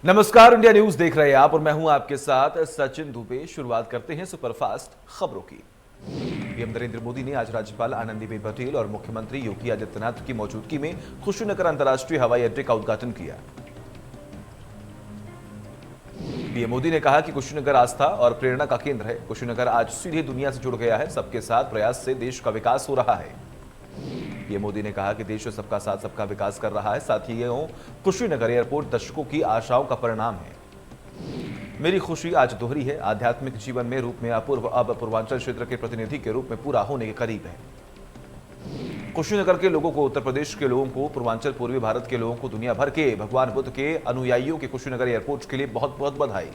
नमस्कार, India news देख रहे हैं आप और मैं हूं आपके साथ सचिन दुबे। शुरुआत करते हैं सुपरफास्ट खबरों की। पीएम नरेंद्र मोदी ने आज राज्यपाल आनंदीबेन पटेल और मुख्यमंत्री योगी आदित्यनाथ की मौजूदगी में कुशीनगर अंतर्राष्ट्रीय हवाई अड्डे का उद्घाटन किया। पीएम मोदी ने कहा कि कुशीनगर आस्था और प्रेरणा का केंद्र है। कुशीनगर आज सीधे दुनिया से जुड़ गया है। सबके साथ प्रयास से देश का विकास हो रहा है। पीएम मोदी ने कहा कि देश सबका साथ सबका विकास कर रहा है। साथ ही कुशीनगर एयरपोर्ट दशकों की आशाओं का परिणाम है। मेरी खुशी आज दोहरी है। आध्यात्मिक जीवन में रूप में अपूर्व अब पूर्वांचल क्षेत्र के प्रतिनिधि के रूप में पूरा होने के करीब है। कुशीनगर के लोगों को, उत्तर प्रदेश के लोगों को, पूर्वांचल पूर्वी भारत के लोगों को, दुनिया भर के भगवान बुद्ध के अनुयायियों के कुशीनगर एयरपोर्ट के लिए बहुत बहुत बधाई।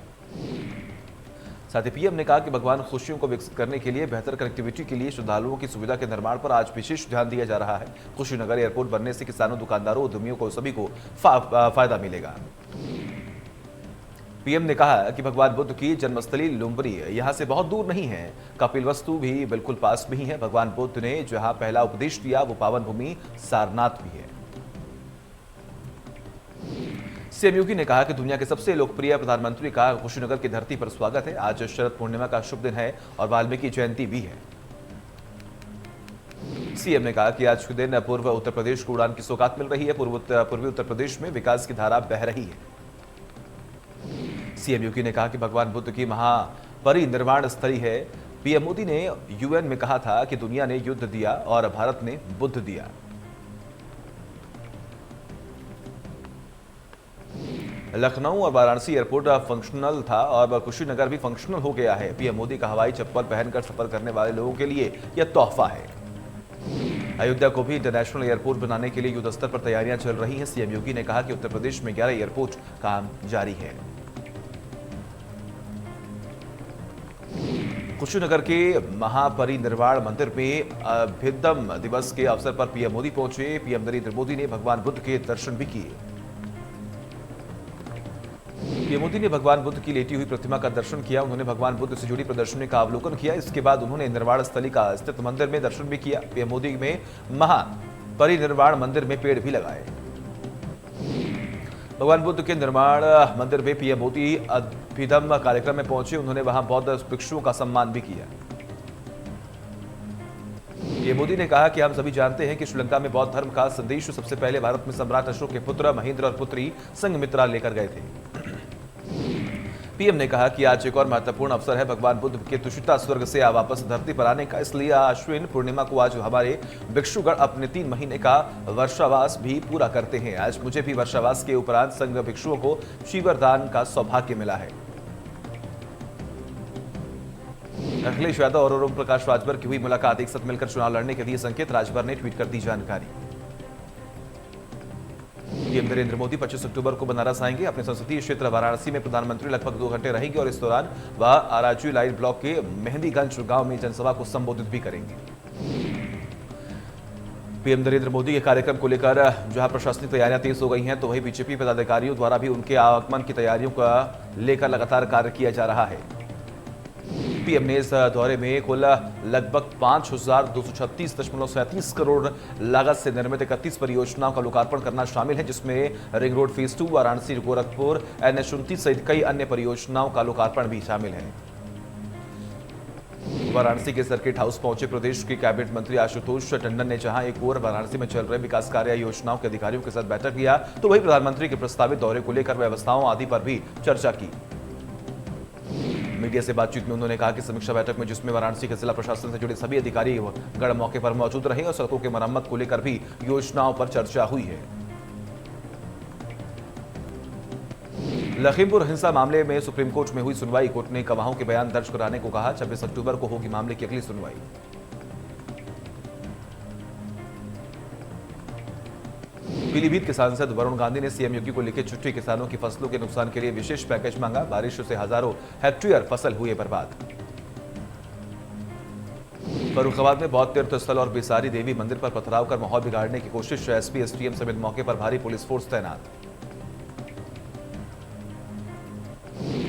साथ ही पीएम ने कहा कि भगवान खुशियों को विकसित करने के लिए बेहतर कनेक्टिविटी के लिए श्रद्धालुओं की सुविधा के निर्माण पर आज विशेष ध्यान दिया जा रहा है। कुशीनगर एयरपोर्ट बनने से किसानों, दुकानदारों, उद्यमियों को सभी को फायदा मिलेगा। पीएम ने कहा कि भगवान बुद्ध की जन्मस्थली लुम्बनी यहां से बहुत दूर नहीं है। कपिलवस्तु भी बिल्कुल पास में ही है। भगवान बुद्ध ने जहां पहला उपदेश दिया वो पावन भूमि सारनाथ भी है। सीएम योगी ने कहा कि दुनिया के सबसे लोकप्रिय प्रधानमंत्री का कुशीनगर की धरती पर स्वागत है। आज शरद पूर्णिमा का शुभ दिन है और वाल्मीकि जयंती भी है। सीएम ने कहा कि आज के दिन पूर्व उत्तर प्रदेश को उड़ान की सौगात मिल रही है। पूर्वी उत्तर प्रदेश में विकास की धारा बह रही है। सीएम योगी ने कहा कि भगवान बुद्ध की महापरिनिर्वाण स्थली है। पीएम मोदी ने यूएन में कहा था कि दुनिया ने युद्ध दिया और भारत ने बुद्ध दिया। लखनऊ और वाराणसी एयरपोर्ट फंक्शनल था और कुशीनगर भी फंक्शनल हो गया है। पीएम मोदी का हवाई चप्पल पहनकर सफर करने वाले लोगों के लिए यह तोहफा है। अयोध्या को भी इंटरनेशनल एयरपोर्ट बनाने के लिए युद्ध स्तर पर तैयारियां चल रही हैं। सीएम योगी ने कहा कि उत्तर प्रदेश में 11 एयरपोर्ट काम जारी है। कुशीनगर के महापरिनिर्वाण मंदिर में अभ्युदय दिवस के अवसर पर पीएम मोदी पहुंचे। पीएम नरेंद्र मोदी ने भगवान बुद्ध के दर्शन भी किए। पीएम मोदी ने भगवान बुद्ध की लेटी हुई प्रतिमा का दर्शन किया। उन्होंने भगवान बुद्ध से जुड़ी प्रदर्शनी का अवलोकन किया। इसके बाद उन्होंने निर्वाण स्थली का स्थित मंदिर में दर्शन भी किया। पीएम मोदी में महापरिनिर्वाण मंदिर में पेड़ भी लगाए। भगवान बुद्ध के निर्माण मंदिर में पीएम मोदी अभ्युदय कार्यक्रम में पहुंचे। उन्होंने वहां बौद्ध भिक्षुओं का सम्मान भी किया। पीएम मोदी ने कहा कि हम सभी जानते हैं कि श्रीलंका में बौद्ध धर्म का संदेश सबसे पहले भारत में सम्राट अशोक के पुत्र महेंद्र और पुत्री संघमित्रा लेकर गए थे। पीएम ने कहा कि आज एक और महत्वपूर्ण अवसर है भगवान बुद्ध के तुषिता स्वर्ग से वापस धरती पर आने का। इसलिए आश्विन पूर्णिमा को आज हमारे भिक्षुगण अपने 3 महीने का वर्षावास भी पूरा करते हैं। आज मुझे भी वर्षावास के उपरांत संघ भिक्षुओं को शिवरदान का सौभाग्य मिला है। अखिलेश यादव और ओम प्रकाश राजभर की हुई मुलाकात, एक साथ मिलकर चुनाव लड़ने के दिए संकेत। राजभर ने ट्वीट कर दी जानकारी। पीएम नरेंद्र मोदी 25 अक्टूबर को बनारस आएंगे। अपने संसदीय क्षेत्र वाराणसी में प्रधानमंत्री लगभग 2 घंटे रहेंगे और इस दौरान वह आराजू लाइन ब्लॉक के मेहंदीगंज गांव में जनसभा को संबोधित भी करेंगे। पीएम नरेंद्र मोदी के कार्यक्रम को लेकर जहां प्रशासनिक तैयारियां तेज हो गई हैं, तो वहीं बीजेपी पदाधिकारियों द्वारा भी उनके आगमन की तैयारियों का लेकर लगातार कार्य किया जा रहा है। पीएम ने इस दौरे में कुल लगभग 5,236.37 करोड़ लागत से निर्मित 31 परियोजनाओं का लोकार्पण करना शामिल है, जिसमें ring road phase 2, Varanasi Gorakhpur NH-29 सहित कई अन्य परियोजनाओं का लोकार्पण भी शामिल है। वाराणसी के सर्किट हाउस पहुंचे प्रदेश के कैबिनेट मंत्री आशुतोष टंडन ने जहां एक ओर वाराणसी में चल रहे विकास कार्य योजनाओं के अधिकारियों के साथ बैठक किया, तो वहीं प्रधानमंत्री के प्रस्तावित दौरे को लेकर व्यवस्थाओं आदि पर भी चर्चा की। मीडिया से बातचीत में उन्होंने कहा कि समीक्षा बैठक में, जिसमें वाराणसी के जिला प्रशासन से जुड़े सभी अधिकारी गण मौके पर मौजूद रहे और सड़कों की मरम्मत को लेकर भी योजनाओं पर चर्चा हुई है। लखीमपुर हिंसा मामले में सुप्रीम कोर्ट में हुई सुनवाई। कोर्ट ने गवाहों के बयान दर्ज कराने को कहा। 26 अक्टूबर को होगी मामले की अगली सुनवाई। पीलीभीत के सांसद वरुण गांधी ने सीएम योगी को लिखे चिट्ठी किसानों की फसलों के नुकसान के लिए विशेष पैकेज मांगा। बारिश से हजारों हेक्टेयर फसल हुए बर्बाद। फर्रुखाबाद में बौद्ध तीर्थ स्थल और बिसारी देवी मंदिर पर पथराव कर माहौल बिगाड़ने की कोशिश। एसपी एसटीएम समेत मौके पर भारी पुलिस फोर्स तैनात।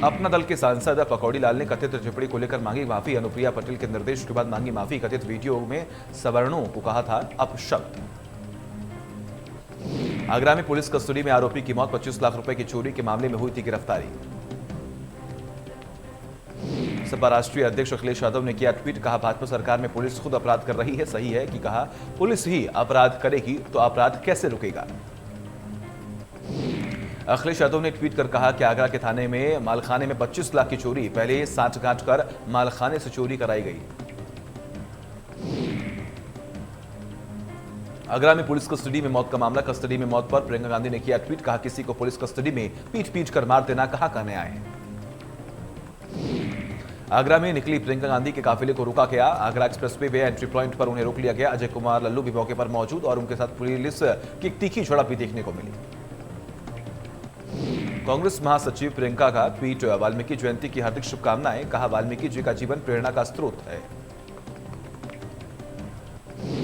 अपना दल के सांसद पकौड़ी लाल ने कथित टिप्पणी को लेकर मांगी माफी। अनुप्रिया पटेल के निर्देश के बाद मांगी माफी। कथित वीडियो में सवर्णों को कहा था अपशब्द। आगरा में पुलिस कस्टडी में आरोपी की मौत, 25 लाख रुपए की चोरी के मामले में हुई थी गिरफ्तारी। सपा राष्ट्रीय अध्यक्ष अखिलेश यादव ने किया ट्वीट, कहा भाजपा सरकार में पुलिस खुद अपराध कर रही है। सही है कि कहा पुलिस ही अपराध करेगी तो अपराध कैसे रुकेगा। अखिलेश यादव ने ट्वीट कर कहा कि आगरा के थाने में मालखाने में 25 लाख की चोरी, पहले सांठगांठ कर मालखाने से चोरी कराई गई। आगरा में पुलिस कस्टडी में मौत का मामला, कस्टडी में मौत पर प्रियंका गांधी ने किया ट्वीट, कहा किसी को पुलिस कस्टडी में पीट पीट कर मार देना कहां का न्याय है। आगरा में निकली प्रियंका गांधी के काफिले को रोका गया। आगरा एक्सप्रेसवे पे एंट्री पॉइंट पर उन्हें रोक लिया गया। अजय कुमार लल्लू भी मौके पर मौजूद और उनके साथ पुलिस की तीखी झड़प भी देखने को मिली। कांग्रेस महासचिव प्रियंका का ट्वीट, वाल्मीकि जयंती की हार्दिक शुभकामनाएं, कहा वाल्मीकि जी का जीवन प्रेरणा का स्रोत है।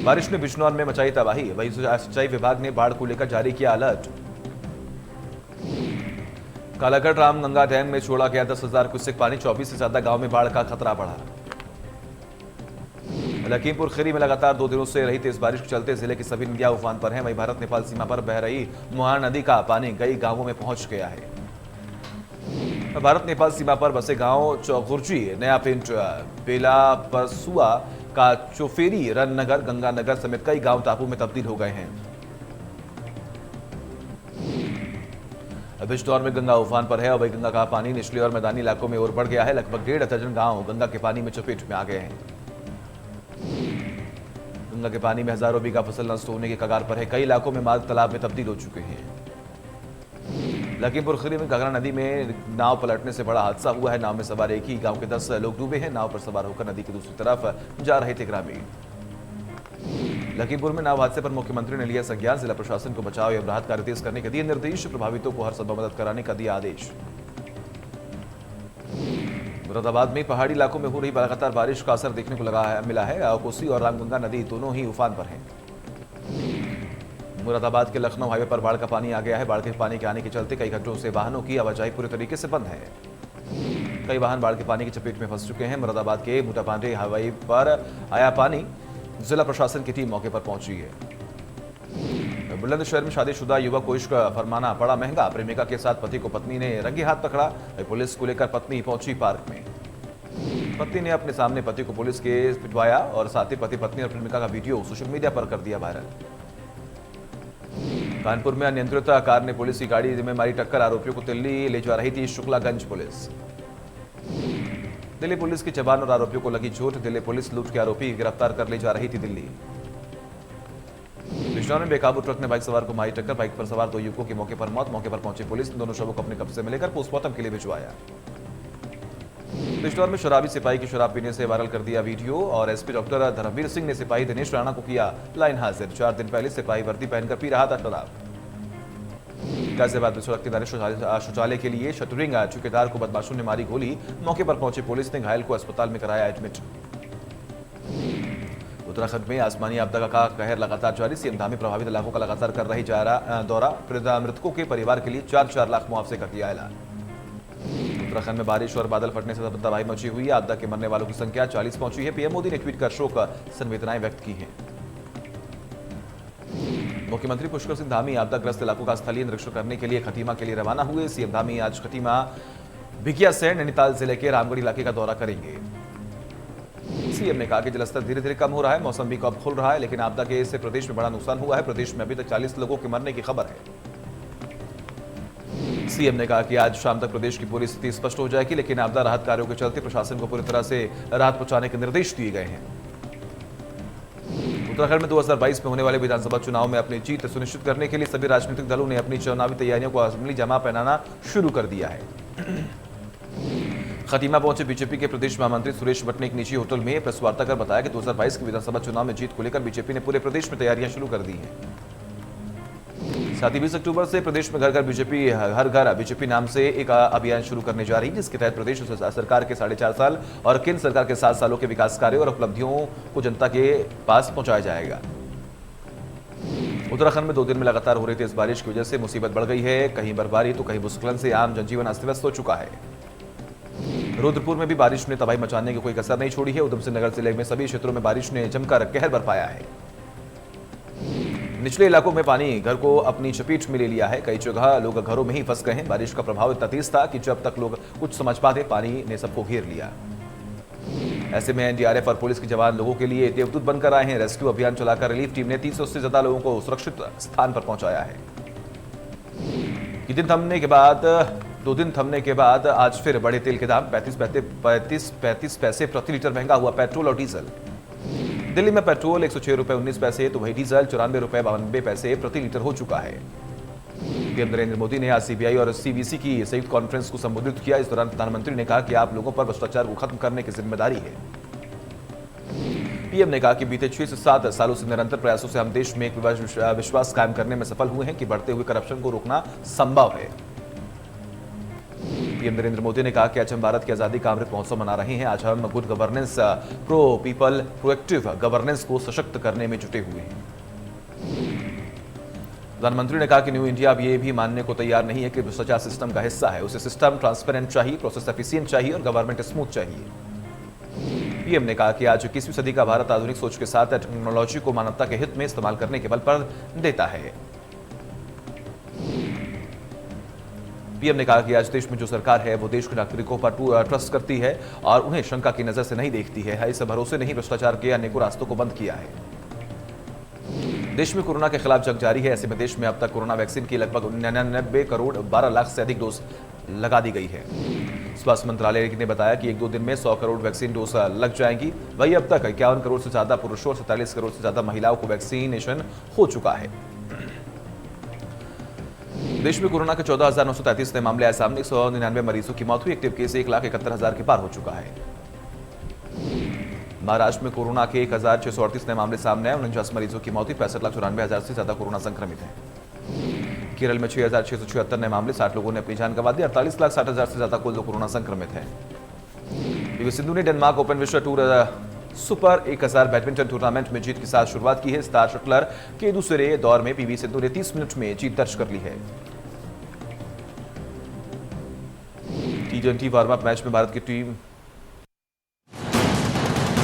बारिश ने बिजनौर में मचाई तबाही, वहीं सिंचाई विभाग ने बाढ़ को लेकर जारी किया अलर्ट। कालागढ़ रामगंगा डैम में छोड़ा गया 10,000 क्यूसेक पानी, 24 से ज्यादा गांव में बाढ़ का खतरा बढ़ा। लखीमपुर खीरी में लगातार 2 दिनों से रही तेज बारिश के चलते जिले की सभी नदियां उफान पर हैं। वहीं भारत नेपाल सीमा पर बह रही मुहार नदी का पानी कई गांवों में पहुंच गया है। भारत नेपाल सीमा पर बसे गांव चौखुर्ची, नया पिंड, बेला परसुआ का चोफेरी, रननगर, गंगानगर समेत कई गांव टापू में तब्दील हो गए हैं। बिजनौर में गंगा उफान पर है और वही गंगा का पानी निचले और मैदानी इलाकों में और बढ़ गया है। लगभग 1.5 दर्जन गांव गंगा के पानी में चपेट में आ गए हैं। गंगा के पानी में हजारों बीघा फसल नष्ट होने के कगार पर है। कई इलाकों में मार्ग तालाब में तब्दील हो चुके हैं। लखीमपुर खीरी में घाघरा नदी में नाव पलटने से बड़ा हादसा हुआ है। नाव में सवार एक ही गांव के 10 लोग डूबे हैं। नाव पर सवार होकर नदी की दूसरी तरफ जा रहे थे ग्रामीण। लखीमपुर में नाव हादसे पर मुख्यमंत्री ने लिया संज्ञान, जिला प्रशासन को बचाव एवं राहत कार्य तेज करने के दिए निर्देश, प्रभावितों को हर संभव मदद कराने का दिया आदेश। मुरादाबाद में पहाड़ी इलाकों में हो रही लगातार बारिश का असर देखने को मिला है। कोसी और रामगंगा नदी दोनों ही उफान पर हैं। मुरादाबाद के लखनऊ हाईवे पर बाढ़ का पानी आ गया है। बाढ़ के पानी के आने के चलते कई घंटों से वाहनों की आवाजाही पूरी तरीके से बंद है। कई वाहन बाढ़ के पानी की चपेट में फंस चुके हैं। मुरादाबाद के मोटापांडे हाईवे पर आया पानी, जिला प्रशासन की टीम मौके पर पहुंची है। बुलंदशहर में शादीशुदा युवक को इश्क फरमाना पड़ा महंगा, प्रेमिका के साथ पति को पत्नी ने रंगे हाथ पकड़ा। पुलिस को लेकर पत्नी पहुंची पार्क में। पत्नी ने अपने सामने पति को पुलिस के पिटवाया और साथ ही पति पत्नी और प्रेमिका का वीडियो सोशल मीडिया पर कर दिया वायरल। कानपुर में अनियंत्रित कार ने पुलिस की गाड़ी में मारी टक्कर, आरोपियों को दिल्ली ले जा रही थी शुक्लागंज पुलिस। दिल्ली पुलिस की जवान और आरोपियों को लगी चोट, दिल्ली पुलिस लूट के आरोपी गिरफ्तार कर ले जा रही थी दिल्ली। बिजनौर में बेकाबू ट्रक ने बाइक सवार को मारी टक्कर, बाइक पर सवार 2 युवकों की मौके पर मौत। मौके पर पहुंची पुलिस ने दोनों शवों को अपने कब्जे में लेकर पोस्टमार्टम के लिए भिजवाया। बिजनौर में शराबी सिपाही की शराब पीने से वायरल कर दिया वीडियो और एसपी डॉक्टर धर्मवीर सिंह ने सिपाही दिनेश राणा को किया लाइन हाजिर। 4 दिन पहले सिपाही वर्दी पहनकर पी रहा था शराब। गाजियाबाद में सड़क किनारे शौचालय के लिए शटरिंग ठेकेदार को बदमाशों ने मारी गोली। मौके पर पहुंची पुलिस ने घायल को अस्पताल में कराया एडमिट। उत्तराखंड में आसमानी आपदा का कहर लगातार जारी, सीएम धामी प्रभावित इलाकों का लगातार कर रही दौरा। मृतकों के परिवार के लिए 4-4 लाख मुआवजे का किया ऐलान। उत्तराखंड में बारिश और बादल फटने से तबाही मची हुई है। आपदा के मरने वालों की संख्या 40 पहुंची है। पीएम मोदी ने ट्वीट कर शोक संवेदनाएं व्यक्त की हैं। मुख्यमंत्री पुष्कर सिंह धामी आपदाग्रस्त इलाकों का स्थलीय निरीक्षण करने के लिए खटीमा के लिए रवाना हुए। सीएम धामी आज खटीमा, भिकिया से नैनीताल जिले के रामगढ़ इलाके का दौरा करेंगे। सीएम ने कहा कि जलस्तर धीरे धीरे कम हो रहा है, मौसम भी कब खुल रहा है, लेकिन आपदा के से प्रदेश में बड़ा नुकसान हुआ है। प्रदेश में अभी तक 40 लोगों के मरने की खबर है। सीएम ने कहा कि आज शाम तक प्रदेश की पूरी स्थिति स्पष्ट हो जाएगी, लेकिन आपदा राहत कार्यों के चलते प्रशासन को पूरी तरह से राहत पहुंचाने के निर्देश दिए गए हैं। उत्तराखंड में 2022 में होने वाले विधानसभा चुनाव में अपनी जीत सुनिश्चित करने के लिए सभी राजनीतिक दलों ने अपनी चुनावी तैयारियों को अमली जमा पहनाना शुरू कर दिया है। खटीमा पहुंचे बीजेपी के प्रदेश महामंत्री सुरेश भट्ट ने एक निजी होटल में प्रेस वार्ता कर बताया कि 2022 के विधानसभा चुनाव में जीत को लेकर बीजेपी ने पूरे प्रदेश में तैयारियां शुरू कर दी हैं। साथ ही 20 अक्टूबर से प्रदेश में घर घर बीजेपी नाम से एक अभियान शुरू करने जा रही है, जिसके तहत प्रदेश सरकार के 4.5 साल और केंद्र सरकार के 7 सालों के विकास कार्यों और उपलब्धियों को जनता के पास पहुंचाया जाएगा। उत्तराखंड में 2 दिन में लगातार हो रही तेज बारिश की वजह से मुसीबत बढ़ गई है। कहीं बर्फबारी तो कहीं भूस्खलन से आम जनजीवन अस्त व्यस्त हो चुका है। रुद्रपुर में भी बारिश ने तबाही मचाने की कोई कसर नहीं छोड़ी है। उधमसिंह नगर जिले में सभी क्षेत्रों में बारिश ने जमकर कहर बरपाया है। निचले इलाकों में पानी घर को अपनी चपेट में ले लिया है। कई जगह लोग घरों में ही फंस गए हैं। बारिश का प्रभाव इतना तेज था कि जब तक लोग कुछ समझ पाते, पानी ने सबको घेर लिया। ऐसे में एनडीआरएफ और पुलिस के जवान लोगों के लिए देवदूत बनकर आए हैं। रेस्क्यू अभियान चलाकर रिलीफ टीम ने 300 से ज्यादा लोगों को सुरक्षित स्थान पर पहुंचाया है। दो दिन थमने के बाद आज फिर बढ़े तेल के दाम। 35 पैसे प्रति लीटर महंगा हुआ पेट्रोल और डीजल। दिल्ली में पेट्रोल 106 रुपए 19 पैसे तो वही डीजल 94 रुपए 92 पैसे प्रति लीटर हो चुका है। पीएम नरेंद्र मोदी ने आज सीबीआई और सीवीसी की संयुक्त कॉन्फ्रेंस को संबोधित किया। इस दौरान प्रधानमंत्री ने कहा कि आप लोगों पर भ्रष्टाचार को खत्म करने की जिम्मेदारी है। पीएम ने कहा कि बीते 6 से 7 सालों से निरंतर प्रयासों से हम देश में एक विश्वास कायम करने में सफल हुए हैं कि बढ़ते हुए करप्शन को रोकना संभव है। पीएम नरेंद्र मोदी ने कहा कि आज हम भारत की आजादी का अमृत महोत्सव मना रहे हैं। आज हम good governance, pro people, proactive governance को सशक्त करने में जुटे हुए हैं। प्रधानमंत्री ने कहा कि न्यू इंडिया अब ये भी मानने को तैयार नहीं है कि भ्रष्टाचार सिस्टम का हिस्सा है। उसे सिस्टम ट्रांसपेरेंट चाहिए, प्रोसेस एफिशिएंट चाहिए और गवर्नमेंट स्मूथ चाहिए। पीएम ने कहा कि आज 21वीं सदी का भारत आधुनिक सोच के साथ टेक्नोलॉजी को मानवता के हित में इस्तेमाल करने के बल पर देता है। पीएम ने कहा कि आज देश में जो सरकार है वो देश के नागरिकों पर ट्रस्ट करती है और उन्हें शंका की नजर से नहीं देखती है। इस भरोसे ने ही भ्रष्टाचार के अनेकों रास्तों को बंद किया है। देश में कोरोना के खिलाफ जंग जारी है। ऐसे में देश में अब तक कोरोना वैक्सीन की लगभग 99 करोड़ 12 लाख से अधिक डोज लगा दी गई है। स्वास्थ्य मंत्रालय ने बताया कि 1-2 दिन में 100 करोड़ वैक्सीन डोज लग जाएंगी। वहीं अब तक 51 करोड़ से ज्यादा पुरुषों और 47 करोड़ से ज्यादा महिलाओं को वैक्सीनेशन हो चुका है। देश में कोरोना के 14,933 नए मामले आए सामने। 199 मरीजों की मौत हुई। एक्टिव केस 1,71,000 के पार हो चुका है। महाराष्ट्र में कोरोना के 1,638 नए मामले सामने आए। 49 मरीजों की मौत हुई। 65,94,000 से ज्यादा कोरोना संक्रमित हैं। केरल में 6,676 नए मामले, 60 लोगों ने अपनी जान गंवा दी। 48,60,000 से ज्यादा कुल लोग कोरोना संक्रमित हैं। पीवी सिंधु ने डेनमार्क ओपन विश्व टूर सुपर 1000 बैडमिंटन टूर्नामेंट में जीत के साथ शुरुआत की है। स्टार शटलर के दूसरे दौर में पीवी सिंधु ने 30 मिनट में जीत दर्ज कर ली है। T20 वार्म अप मैच में भारत की टीम